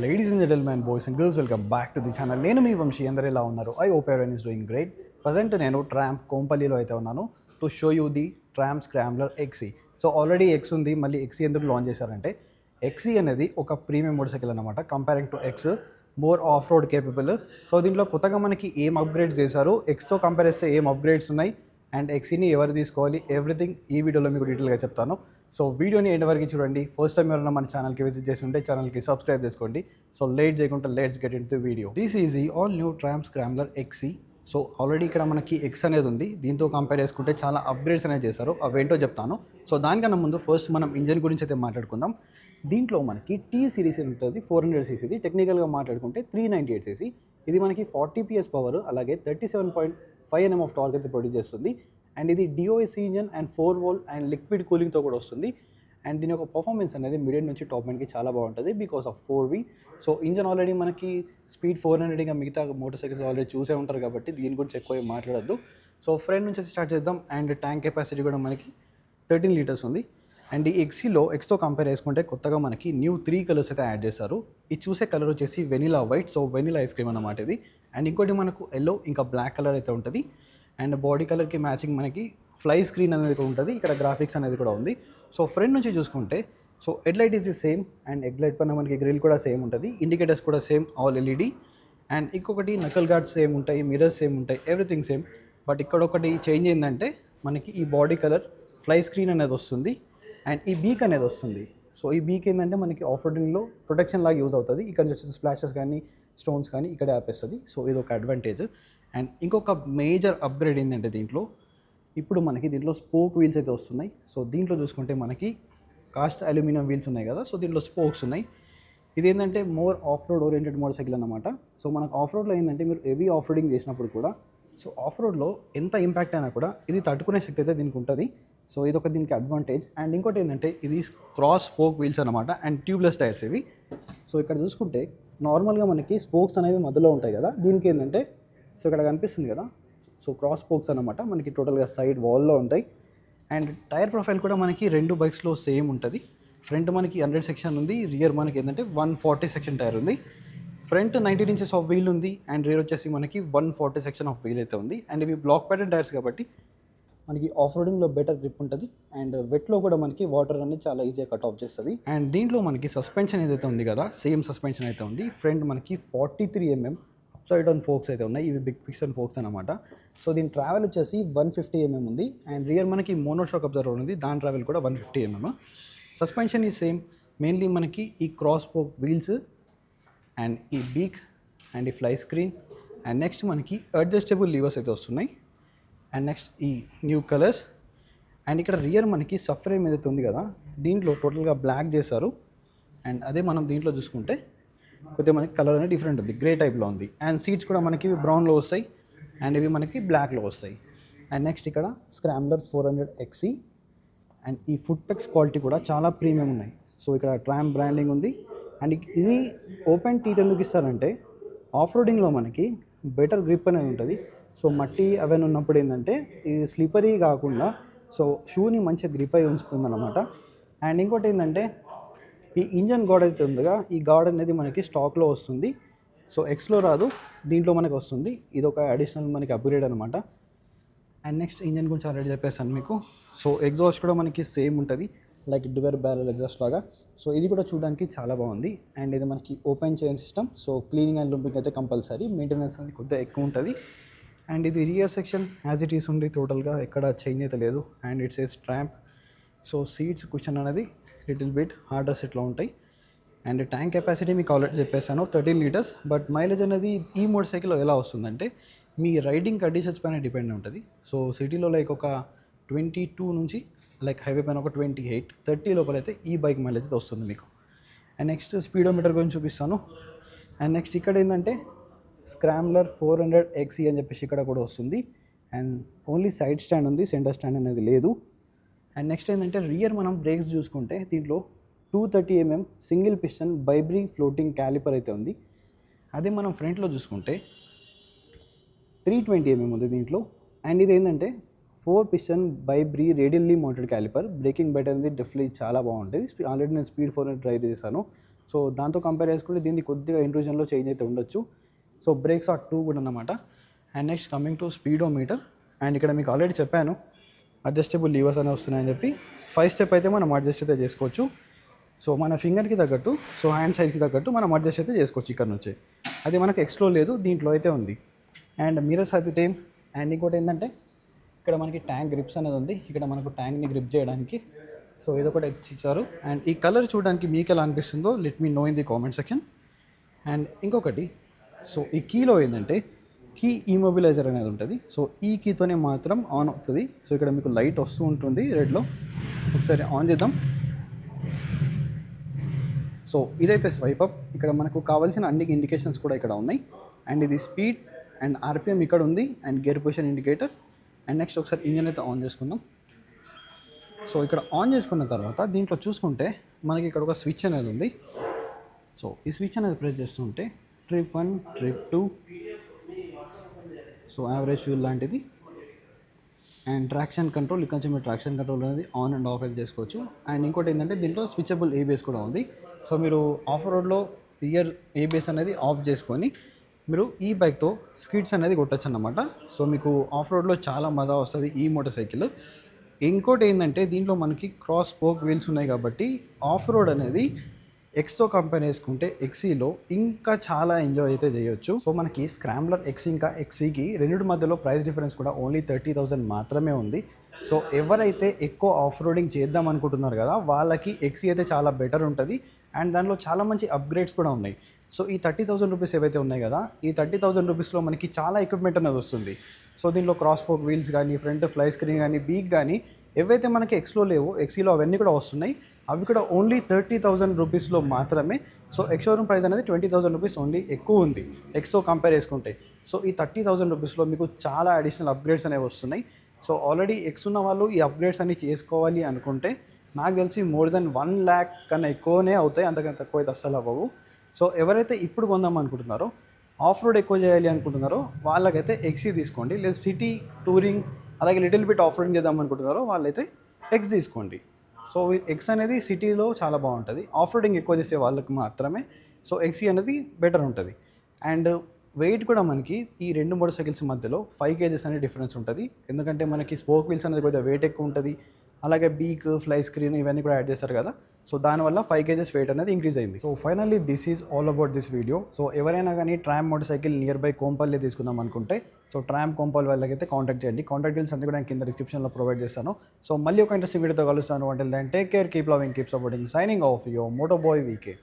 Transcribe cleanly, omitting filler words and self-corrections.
Ladies and gentlemen, boys and girls, welcome back to the channel. నేను మీ వంశీ అందరూ ఎలా ఉన్నారు? I hope everyone is doing great. Present నేను Triumph కోంపల్లిలో అయితే ఉన్నాను to show you the Triumph Scrambler XC. So already X ఉంది, మళ్ళీ ఎక్సీ ఎందుకు లాంచ్ చేశారంటే ఎక్సీ అనేది ఒక ప్రీమియం మోటార్ సైకిల్ అనమాట. Comparing to X more off road capable. So దీంట్లో కొత్తగా మనకి ఏం అప్గ్రేడ్స్ చేశారు, ఎక్స్తో కంపేర్ చేస్తే ఏం అప్గ్రేడ్స్ ఉన్నాయి అండ్ ఎక్సీని ఎవరు తీసుకోవాలి, ఎవ్రీథింగ్ ఈ వీడియోలో మీకు డీటెయిల్గా చెప్తాను. సో వీడియోని ఎండ్ వరకు చూడండి. ఫస్ట్ టైం ఎవరైనా మన ఛానల్కి విజిట్ చేసి ఉంటే ఛానల్కి సబ్స్క్రైబ్ చేసుకోండి. సో లేట్ చేయకుండా let's get into video. This is the all new Triumph Scrambler XC. So already ఇక్కడ మనకి ఎక్స్ అనేది ఉంది, దీంతో కంపేర్ చేసుకుంటే చాలా అప్గ్రేడ్స్ అనేది చేశారు, అవేంటో చెప్తాను. సో దానికన్నా ముందు ఫస్ట్ మనం ఇంజన్ గురించి అయితే మాట్లాడుకుందాం. దీంట్లో మనకి టీ సిరీస్ ఉంటుంది, 400 సీసీది. టెక్నికల్గా మాట్లాడుకుంటే 398 సీసీ. ఇది మనకి 40 PS పవర్, అలాగే 37.5 Nm ఆఫ్ టార్క్ అయితే ప్రొడ్యూస్ చేస్తుంది. అండ్ ఇది DOSC engine and 4 volt and liquid కూలింగ్తో కూడా వస్తుంది. అండ్ దీని యొక్క పర్ఫార్మెన్స్ అనేది మిడియం నుంచి టాప్ ఎండ్కి చాలా బాగుంటుంది because of 4V. So engine already మనకి స్పీడ్ 400, ఇంకా మిగతా మోటార్ సైకిల్స్ ఆల్రెడీ చూసే ఉంటారు కాబట్టి దీని గురించి ఎక్కువ మాట్లాడద్దు. సో ఫ్రంట్ నుంచి స్టార్ట్ చేద్దాం. అండ్ ట్యాంక్ కెపాసిటీ కూడా మనకి 13 లీటర్స్ ఉంది. అండ్ ఈ ఎక్సీలో ఎక్స్తో కంపేర్ చేసుకుంటే కొత్తగా మనకి న్యూ 3 కలర్స్ అయితే యాడ్ చేశారు. ఇది చూసే కలర్ వచ్చేసి vanilla white, so vanilla ice cream అన్నమాట ఇది. అండ్ ఇంకోటి మనకు ఎల్లో ఇంకా బ్లాక్ కలర్ అయితే ఉంటుంది. అండ్ బాడీ కలర్కి మ్యాచింగ్ మనకి ఫ్లై స్క్రీన్ అనేది కూడా ఉంటుంది, ఇక్కడ గ్రాఫిక్స్ అనేది కూడా ఉంది. సో ఫ్రంట్ నుంచి చూసుకుంటే so head light is the same and head light పైన మనకి గ్రిల్ కూడా సేమ్ ఉంటుంది, ఇండికేటర్స్ కూడా సేమ్ ఆల్ ఎల్ఈడి. అండ్ ఇంకొకటి నకల్ గార్డ్స్ సేమ్ ఉంటాయి, మిరర్స్ సేమ్ ఉంటాయి, ఎవ్రీథింగ్ సేమ్. బట్ ఇక్కడ ఒకటి చేంజ్ ఏంటంటే మనకి ఈ బాడీ కలర్ ఫ్లై స్క్రీన్ అనేది వస్తుంది అండ్ ఈ బీక్ అనేది వస్తుంది. సో ఈ బీక్ ఏంటంటే మనకి ఆఫ్ రోడింగ్లో ప్రొటెక్షన్ లాగా యూజ్ అవుతుంది. ఇక్కడ నుంచి వచ్చేసి స్ప్లాషెస్ కానీ స్టోన్స్ కానీ ఇక్కడే ఆపేస్తుంది. సో ఇది ఒక అడ్వాంటేజ్. అండ్ ఇంకొక మేజర్ అప్గ్రేడ్ ఏంటంటే దీంట్లో ఇప్పుడు మనకి దీంట్లో స్పోక్ వీల్స్ అయితే వస్తున్నాయి. సో దీంట్లో చూసుకుంటే మనకి కాస్ట్ అల్యూమినియం వీల్స్ ఉన్నాయి కదా, సో దీంట్లో స్పోక్స్ ఉన్నాయి. ఇది ఏంటంటే more off road oriented motor cycle అనమాట. సో మనకు ఆఫ్ రోడ్లో ఏంటంటే మీరు హెవీ ఆఫ్ రోడింగ్ చేసినప్పుడు కూడా సో ఆఫ్ రోడ్లో ఎంత ఇంపాక్ట్ అయినా కూడా ఇది తట్టుకునే శక్తి అయితే దీనికి ఉంటుంది. సో ఇది ఒక దీనికి అడ్వాంటేజ్. అండ్ ఇంకోటి ఏంటంటే ఇది క్రాస్ స్పోక్ వీల్స్ అనమాట అండ్ ట్యూబ్లెస్ టైర్స్ ఇవి. సో ఇక్కడ చూసుకుంటే నార్మల్గా మనకి స్పోక్స్ అనేవి మధ్యలో ఉంటాయి కదా, దీనికి ఏంటంటే సో ఇక్కడ కనిపిస్తుంది కదా, సో క్రాస్ స్పోక్స్ అనమాట మనకి టోటల్గా సైడ్ వాల్లో ఉంటాయి. అండ్ టైర్ ప్రొఫైల్ కూడా మనకి రెండు బైక్స్లో సేమ్ ఉంటుంది. ఫ్రంట్ మనకి 100 సెక్షన్ ఉంది, రియర్ మనకి ఏంటంటే 140 సెక్షన్ టైర్ ఉంది. ఫ్రంట్ 19 ఇంచెస్ ఆఫ్ వీల్ ఉంది అండ్ రియర్ వచ్చేసి మనకి 140 సెక్షన్ ఆఫ్ వీల్ అయితే ఉంది. అండ్ ఇవి బ్లాక్ ప్యాటర్న్ టైర్స్ కాబట్టి మనకి ఆఫ్ రోడింగ్లో బెటర్ గ్రిప్ ఉంటుంది అండ్ వెట్లో కూడా మనకి వాటర్ అనేది చాలా ఈజీగా కట్ ఆఫ్ చేస్తుంది. అండ్ దీంట్లో మనకి సస్పెన్షన్ ఏదైతే ఉంది కదా, సేమ్ సస్పెన్షన్ అయితే ఉంది. ఫ్రంట్ మనకి 43 mm సైడ్ ఆన్ ఫోక్స్ అయితే ఉన్నాయి, ఇవి బిగ్ పిక్సన్ ఫోక్స్ అనమాట. సో దీని ట్రావెల్ వచ్చేసి 150 mm ఉంది. అండ్ రియర్ మనకి మోనోషాక్ అబ్జర్వర్ ఉంది, దాని ట్రావెల్ కూడా 150 mm. సస్పెన్షన్ ఈ సేమ్, మెయిన్లీ మనకి ఈ క్రాస్ స్పోక్ వీల్స్ అండ్ ఈ బీక్ అండ్ ఈ ఫ్లై స్క్రీన్ అండ్ నెక్స్ట్ మనకి అడ్జస్టబుల్ లీవర్స్ అయితే వస్తున్నాయి. అండ్ నెక్స్ట్ ఈ న్యూ కలర్స్. అండ్ ఇక్కడ రియర్ మనకి సఫ్రేమ్ ఏదైతే ఉంది కదా, దీంట్లో టోటల్గా బ్లాక్ చేశారు. అండ్ అదే మనం దీంట్లో చూసుకుంటే కొద్దిగా మనకి కలర్ అనేది డిఫరెంట్ ఉంది, గ్రే టైప్లో ఉంది. అండ్ సీట్స్ కూడా మనకి బ్రౌన్లో వస్తాయి అండ్ ఇవి మనకి బ్లాక్లో వస్తాయి. అండ్ నెక్స్ట్ ఇక్కడ స్క్రాంబ్లర్ 400 XE అండ్ ఈ ఫుట్ పెక్స్ క్వాలిటీ కూడా చాలా ప్రీమియం ఉన్నాయి. సో ఇక్కడ ట్రాంప్ బ్రాండింగ్ ఉంది. అండ్ ఇది ఓపెన్ టీత్ ఎందుకు ఇస్తారంటే ఆఫ్ రోడింగ్లో మనకి బెటర్ గ్రిప్ అనేది ఉంటుంది. సో మట్టి అవన్నీ ఉన్నప్పుడు ఏంటంటే ఇది స్లిపరీ కాకుండా సో షూని మంచిగా గ్రిప్ అయి ఉంచుతుంది అనమాట. అండ్ ఇంకోటి ఏంటంటే ఈ ఇంజన్ గార్డ్ అయితే ఉందిగా, ఈ గార్డ్ అనేది మనకి స్టాక్లో వస్తుంది. సో ఎక్స్లో రాదు, దీంట్లో మనకి వస్తుంది. ఇది ఒక అడిషనల్ మనకి అప్గ్రేడ్ అనమాట. అండ్ నెక్స్ట్ ఇంజన్ గురించి ఆల్రెడీ చెప్పేస్తాను మీకు. సో ఎగ్జాస్ట్ కూడా మనకి సేమ్ ఉంటుంది, లైక్ డ్యువల్ బ్యారెల్ ఎగ్జాస్ట్ లాగా. సో ఇది కూడా చూడడానికి చాలా బాగుంది. అండ్ ఇది మనకి open chain system. So cleaning and lubing అయితే కంపల్సరీ, మెయింటెనెన్స్ అనేది కొద్దిగా ఎక్కువ ఉంటుంది. అండ్ ఇది rear section as it is ఉంది, టోటల్గా ఎక్కడ చేంజ్ అయితే లేదు. And it's as Triumph. So seats cushion అనేది లిటిల్ బిట్ హార్డర్ సెట్లో ఉంటాయి. అండ్ ట్యాంక్ కెపాసిటీ మీకు ఆల్రెడీ చెప్పేసాను 13 లీటర్స్. బట్ మైలేజ్ అనేది ఈ మోటార్ సైకిల్లో ఎలా వస్తుందంటే మీ రైడింగ్ కండిషన్స్ పైన డిపెండ్ ఉంటుంది. సో సిటీలో లైక్ ఒక 22 నుంచి లైక్ హైవే పైన ఒక 28, 30 లోపల అయితే ఈ బైక్ మైలేజ్ అయితే వస్తుంది మీకు. అండ్ నెక్స్ట్ స్పీడోమీటర్ గురించి చూపిస్తాను. అండ్ నెక్స్ట్ ఇక్కడ ఏంటంటే స్క్రాంబ్లర్ 400 XE అని చెప్పేసి ఇక్కడ కూడా వస్తుంది. అండ్ ఓన్లీ సైడ్ స్టాండ్ ఉంది, సెంటర్ స్టాండ్ అనేది లేదు. అండ్ నెక్స్ట్ ఏంటంటే రియర్ మనం బ్రేక్స్ చూసుకుంటే దీంట్లో 230 mm single piston బైబ్రీ floating calliper అయితే ఉంది. అదే మనం ఫ్రంట్లో చూసుకుంటే 320 mm ఉంది దీంట్లో. అండ్ ఇది ఏంటంటే 4 piston బైబ్రీ radially mounted calliper. Breaking better అనేది డెఫినెట్లీ చాలా బాగుంటుంది. ఆల్రెడీ నేను స్పీడ్ 400 ట్రై చేశాను, సో దాంతో కంపేర్ చేసుకుంటే దీన్ని కొద్దిగా ఇంట్రూజన్లో చేంజ్ అయితే ఉండొచ్చు. సో బ్రేక్స్ ఆర్ 2 కూడా అన్నమాట. And next coming to speedometer, and ఇక్కడ మీకు ఆల్రెడీ చెప్పాను అడ్జస్టబుల్ లీవర్స్ అనేవి వస్తున్నాయని చెప్పి. 5 స్టెప్ అయితే మనం అడ్జస్ట్ అయితే చేసుకోవచ్చు. సో మన ఫింగర్కి తగ్గట్టు, సో హ్యాండ్ సైజ్కి తగ్గట్టు మనం అడ్జస్ట్ అయితే చేసుకోవచ్చు ఇక్కడ నుంచి. అది మనకు ఎక్స్లో లేదు, దీంట్లో అయితే ఉంది. అండ్ మిరర్స్ అయితే టైం. అండ్ ఇంకోటి ఏంటంటే ఇక్కడ మనకి ట్యాంక్ గ్రిప్స్ అనేది ఉంది. ఇక్కడ మనకు ట్యాంక్ని గ్రిప్ చేయడానికి సో ఇది ఒకటి ఇచ్చారు. అండ్ ఈ కలర్ చూడడానికి మీకు ఎలా అనిపిస్తుందో let me know in the comment section. And ఇంకొకటి, సో ఈ కీలో ఏంటంటే కీ ఇమొబిలైజర్ అనేది ఉంటుంది. సో ఈ కీతోనే మాత్రం ఆన్ అవుతుంది. సో ఇక్కడ మీకు లైట్ వస్తూ ఉంటుంది రెడ్లో. ఒకసారి ఆన్ చేద్దాం. సో ఇదైతే స్వైప్ అప్. ఇక్కడ మనకు కావాల్సిన అన్ని ఇండికేషన్స్ కూడా ఇక్కడ ఉన్నాయి. అండ్ ఇది స్పీడ్ అండ్ ఆర్పిఎం ఇక్కడ ఉంది, and gear position indicator. And next ఒకసారి ఇంజన్ అయితే ఆన్ చేసుకుందాం. సో ఇక్కడ ఆన్ చేసుకున్న తర్వాత దీంట్లో చూసుకుంటే మనకి ఇక్కడ ఒక స్విచ్ అనేది ఉంది. సో ఈ స్విచ్ అనేది ప్రెస్ చేస్తుంటే trip 1, trip 2, so average fuel లాంటిది. అండ్ ట్రాక్షన్ కంట్రోల్, ఇక్కడ నుంచి మీరు ట్రాక్షన్ కంట్రోల్ అనేది ఆన్ అండ్ ఆఫ్ అయితే చేసుకోవచ్చు. అండ్ ఇంకోటి ఏంటంటే దీంట్లో స్విచబుల్ ఏబిఎస్ కూడా ఉంది. సో మీరు ఆఫ్ రోడ్లో ఇయర్ ఏబిఎస్ అనేది ఆఫ్ చేసుకొని మీరు ఈ బైక్తో స్కిడ్స్ అనేది కొట్టచ్చు అన్నమాట. సో మీకు ఆఫ్ రోడ్లో చాలా మజా వస్తుంది ఈ మోటార్ సైకిల్. ఇంకోటి ఏంటంటే దీంట్లో మనకి క్రాస్ స్పోక్ వీల్స్ ఉన్నాయి కాబట్టి ఆఫ్ రోడ్ అనేది ఎక్స్తో కంపేర్ చేసుకుంటే ఎక్సీలో ఇంకా చాలా ఎంజాయ్ అయితే చేయొచ్చు. సో మనకి స్క్రాంబ్లర్ ఎక్స్ ఇంకా ఎక్సీకి రెండింటి మధ్యలో ప్రైస్ డిఫరెన్స్ కూడా ఓన్లీ 30,000 మాత్రమే ఉంది. సో ఎవరైతే ఎక్కువ ఆఫ్ రోడింగ్ చేద్దాం అనుకుంటున్నారు కదా వాళ్ళకి ఎక్సీ అయితే చాలా బెటర్ ఉంటుంది. అండ్ దానిలో చాలా మంచి అప్గ్రేడ్స్ కూడా ఉన్నాయి. సో ఈ 30,000 రూపీస్ ఏవైతే ఉన్నాయి కదా, ఈ 30,000 రూపీస్లో మనకి చాలా ఎక్విప్మెంట్ అనేది వస్తుంది. సో దీనిలో క్రాస్ స్పోక్ వీల్స్ కానీ, ఫ్రంట్ ఫ్లై స్క్రీన్ కానీ, బీక్ కానీ ఏవైతే మనకి ఎక్స్లో లేవో ఎక్సీలో అవన్నీ కూడా వస్తున్నాయి. అవి కూడా ఓన్లీ 30,000 రూపీస్లో మాత్రమే. సో ఎక్స్ షోరూమ్ ప్రైస్ అనేది 20,000 రూపీస్ ఓన్లీ ఎక్కువ ఉంది ఎక్స్తో కంపేర్ చేసుకుంటే. సో ఈ 30,000 రూపీస్లో మీకు చాలా అడిషనల్ అప్గ్రేడ్స్ అనేవి వస్తున్నాయి. సో ఆల్రెడీ ఎక్స్ ఉన్న వాళ్ళు ఈ అప్గ్రేడ్స్ అన్ని చేసుకోవాలి అనుకుంటే నాకు తెలిసి మోర్ దెన్ 1 lakh కన్నా ఎక్కువనే అవుతాయి, అంతకన్నా తక్కువ అయితే అస్సలు అవ్వవు. సో ఎవరైతే ఇప్పుడు కొందాం అనుకుంటున్నారో, ఆఫ్ రోడ్ ఎక్కువ చేయాలి అనుకుంటున్నారో వాళ్ళకైతే ఎక్సీ తీసుకోండి. లేదా సిటీ టూరింగ్ అలాగే లిటిల్ బిట్ ఆఫ్ రోడింగ్ చేద్దాం అనుకుంటున్నారో వాళ్ళైతే ఎక్స్ తీసుకోండి. సో ఎక్స్ అనేది సిటీలో చాలా బాగుంటుంది, ఆఫ్ రోడింగ్ ఎక్కువ చేసే వాళ్ళకి మాత్రమే సో ఎక్సీ అనేది బెటర్ ఉంటుంది. అండ్ వెయిట్ కూడా మనకి ఈ రెండు మోటార్ సైకిల్స్ మధ్యలో 5 kgs అనే డిఫరెన్స్ ఉంటుంది. ఎందుకంటే మనకి స్పోక్ వీల్స్ అనేది కొద్దిగా వెయిట్ ఎక్కువ ఉంటుంది, అలాగే బీక్ ఫ్లై స్క్రీన్ ఇవన్నీ కూడా యాడ్ చేస్తారు కదా. సో దానివల్ల 5 kgs వెయిట్ అనేది ఇంక్రీజ్ అయింది. So finally this is all about this video. So ఎవరైనా కానీ tram motor cycle near by Kompally తీసుకుందాం అనుకుంటే సో ట్రామ్ కోంపల్లి వాళ్ళకైతే కాంటాక్ట్ చేయండి. కాంటాక్ట్ డీటెయిల్స్ అన్ని కూడా నేను కింద డిస్క్రిప్షన్లో ప్రొవైడ్ చేస్తాను. సో మళ్ళీ ఒక ఇంట్రెస్టింగ్ వీడియోతో కలుస్తాను. అంటే then take care, keep loving, keep supporting. Signing off your moto boy VK.